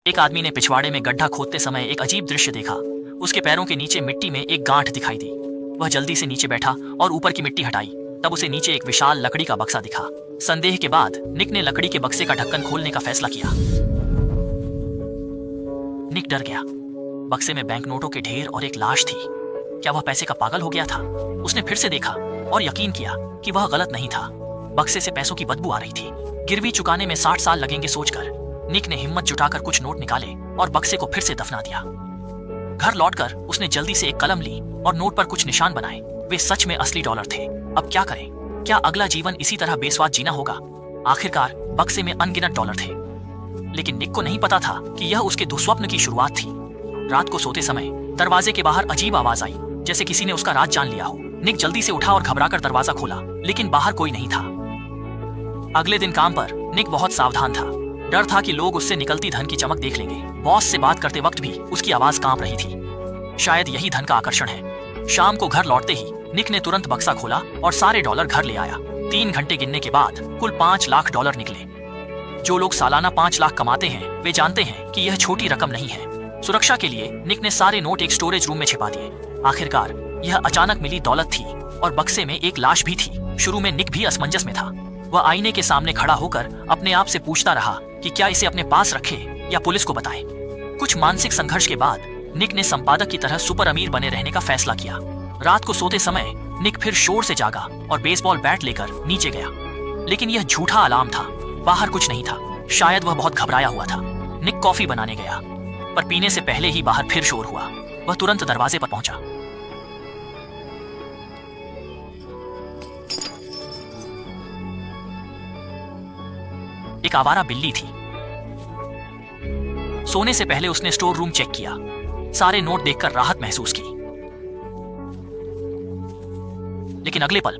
एक आदमी ने पिछवाड़े में गड्ढा खोदते समय एक अजीब दृश्य देखा। उसके पैरों के नीचे मिट्टी में एक गांठ दिखाई दी। वह जल्दी से नीचे बैठा और ऊपर की मिट्टी हटाई। तब उसे नीचे एक विशाल लकड़ी का बक्सा दिखा। संदेह के बाद निक ने लकड़ी के बक्से का ढक्कन खोलने का फैसला किया। निक डर गया। बक्से में बैंक नोटों के ढेर और एक लाश थी। क्या वह पैसे का पागल हो गया था? उसने फिर से देखा और यकीन किया कि वह गलत नहीं था। बक्से से पैसों की बदबू आ रही थी। गिरवी चुकाने में 60 साल लगेंगे सोचकर निक ने हिम्मत जुटाकर कुछ नोट निकाले और बक्से को फिर से दफना दिया। घर लौटकर उसने जल्दी से एक कलम ली और नोट पर कुछ निशान बनाए। वे सच में असली डॉलर थे। अब क्या करें? क्या अगला जीवन इसी तरह बेस्वाद जीना होगा? आखिरकार बक्से में अनगिनत डॉलर थे, लेकिन निक को नहीं पता था कि यह उसके दुस्वप्न की शुरुआत थी। रात को सोते समय दरवाजे के बाहर अजीब आवाज आई, जैसे किसी ने उसका राज जान लिया हो। निक जल्दी से उठा और घबराकर दरवाजा खोला, लेकिन बाहर कोई नहीं था। अगले दिन काम पर निक बहुत सावधान था। डर था कि लोग उससे निकलती धन की चमक देख लेंगे। बॉस से बात करते वक्त भी उसकी आवाज कांप रही थी। शायद यही धन का आकर्षण है। शाम को घर लौटते ही निक ने तुरंत बक्सा खोला और सारे डॉलर घर ले आया। 3 घंटे गिनने के बाद कुल 5 लाख डॉलर निकले। जो लोग सालाना 5 लाख कमाते हैं वे जानते हैं कि यह छोटी रकम नहीं है। सुरक्षा के लिए निक ने सारे नोट एक स्टोरेज रूम में छिपा दिए। आखिरकार यह अचानक मिली दौलत थी और बक्से में एक लाश भी थी। शुरू में निक भी असमंजस में था। वह आईने के सामने खड़ा होकर अपने आप से पूछता रहा कि क्या इसे अपने पास रखे या पुलिस को बताए। कुछ मानसिक संघर्ष के बाद निक ने संपादक की तरह सुपर अमीर बने रहने का फैसला किया। रात को सोते समय निक फिर शोर से जागा और बेसबॉल बैट लेकर नीचे गया, लेकिन यह झूठा अलार्म था। बाहर कुछ नहीं था। शायद वह बहुत घबराया हुआ था। निक कॉफी बनाने गया, पर पीने से पहले ही बाहर फिर शोर हुआ। वह तुरंत दरवाजे पर पहुंचा। एक आवारा बिल्ली थी। सोने से पहले उसने स्टोर रूम चेक किया। सारे नोट देखकर राहत महसूस की, लेकिन अगले पल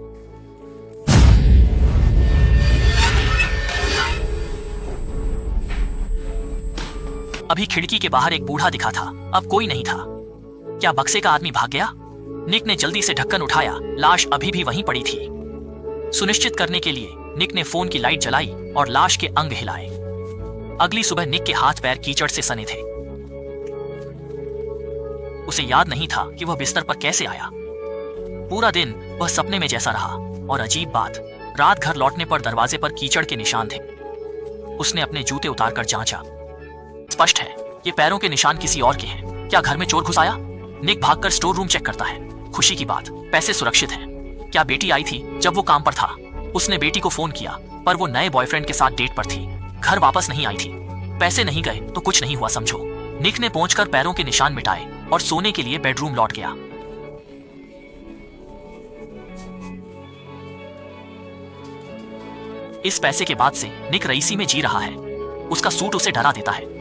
अभी खिड़की के बाहर एक बूढ़ा दिखा था। अब कोई नहीं था। क्या बक्से का आदमी भाग गया? निक ने जल्दी से ढक्कन उठाया। लाश अभी भी वहीं पड़ी थी। सुनिश्चित करने के लिए निक ने फोन की लाइट जलाई और लाश के अंग हिलाए। अगली सुबह निक के हाथ पैर कीचड़ से सने थे। उसे याद नहीं था कि वह बिस्तर पर कैसे आया। पूरा दिन वह सपने में जैसा रहा। और अजीब बात, रात घर लौटने पर दरवाजे पर कीचड़ के निशान थे। उसने अपने जूते उतारकर जांचा। स्पष्ट है ये पैरों के निशान किसी और के हैं। क्या घर में चोर घुस आया? निक भागकर स्टोर रूम चेक करता है। खुशी की बात, पैसे सुरक्षित हैं। क्या बेटी आई थी जब वो काम पर था? उसने बेटी को फोन किया, पर वो नए बॉयफ्रेंड के साथ डेट पर थी। घर वापस नहीं आई थी। पैसे नहीं गए तो कुछ नहीं हुआ समझो। निक ने पहुंचकर पैरों के निशान मिटाए और सोने के लिए बेडरूम लौट गया। इस पैसे के बाद से निक रईसी में जी रहा है। उसका सूट उसे डरा देता है।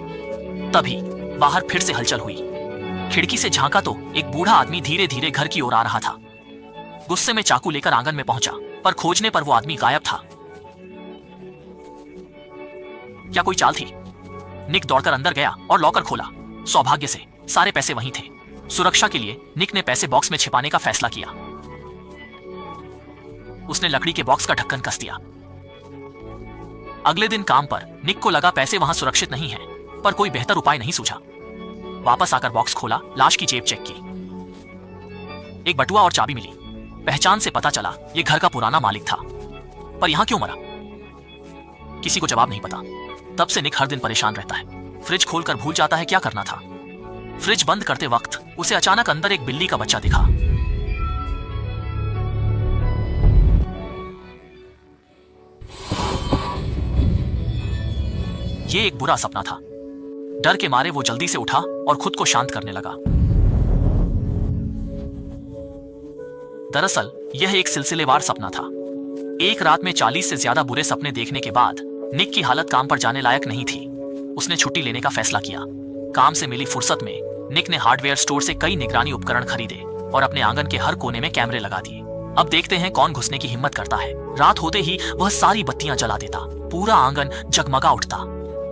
तभी बाहर फिर से हलचल हुई। खिड़की से झांका तो एक बूढ़ा आदमी धीरे धीरे घर की ओर आ रहा था। गुस्से में चाकू लेकर आंगन में पहुंचा, पर खोजने पर वो आदमी गायब था। क्या कोई चाल थी? निक दौड़कर अंदर गया और लॉकर खोला। सौभाग्य से सारे पैसे वहीं थे। सुरक्षा के लिए निक ने पैसे बॉक्स में छिपाने का फैसला किया। उसने लकड़ी के बॉक्स का ढक्कन कस दिया। अगले दिन काम पर निक को लगा पैसे वहां सुरक्षित नहीं हैं, पर कोई बेहतर उपाय नहीं सूझा। वापस आकर बॉक्स खोला, लाश की जेब चेक की। एक बटुआ और चाबी मिली। पहचान से पता चला ये घर का पुराना मालिक था। पर यहां क्यों मरा? किसी को जवाब नहीं पता। तब से निक हर दिन परेशान रहता है। फ्रिज खोलकर भूल जाता है क्या करना था। फ्रिज बंद करते वक्त उसे अचानक अंदर एक बिल्ली का बच्चा दिखा। ये एक बुरा सपना था। डर के मारे वो जल्दी से उठा और खुद को शांत करने लगा। दरअसल यह एक सिलसिलेवार सपना था। एक रात में 40 से ज्यादा बुरे सपने देखने के बाद निक की हालत काम पर जाने लायक नहीं थी। उसने छुट्टी लेने का फैसला किया। काम से मिली फुर्सत में निक ने हार्डवेयर स्टोर से कई निगरानी उपकरण खरीदे और अपने आंगन के हर कोने में कैमरे लगा दिए। अब देखते हैं कौन घुसने की हिम्मत करता है। रात होते ही वह सारी बत्तियां जला देता। पूरा आंगन जगमगा उठता।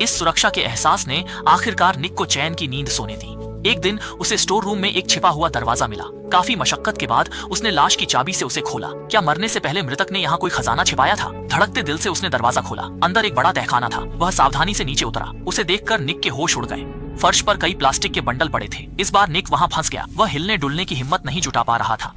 इस सुरक्षा के एहसास ने आखिरकार निक को चैन की नींद सोने दी। एक दिन उसे स्टोर रूम में एक छिपा हुआ दरवाजा मिला। काफी मशक्कत के बाद उसने लाश की चाबी से उसे खोला। क्या मरने से पहले मृतक ने यहाँ कोई खजाना छिपाया था? धड़कते दिल से उसने दरवाजा खोला। अंदर एक बड़ा तहखाना था। वह सावधानी से नीचे उतरा। उसे देखकर निक के होश उड़ गए। फर्श पर कई प्लास्टिक के बंडल पड़े थे। इस बार निक वहाँ फंस गया। वह हिलने डुलने की हिम्मत नहीं जुटा पा रहा था।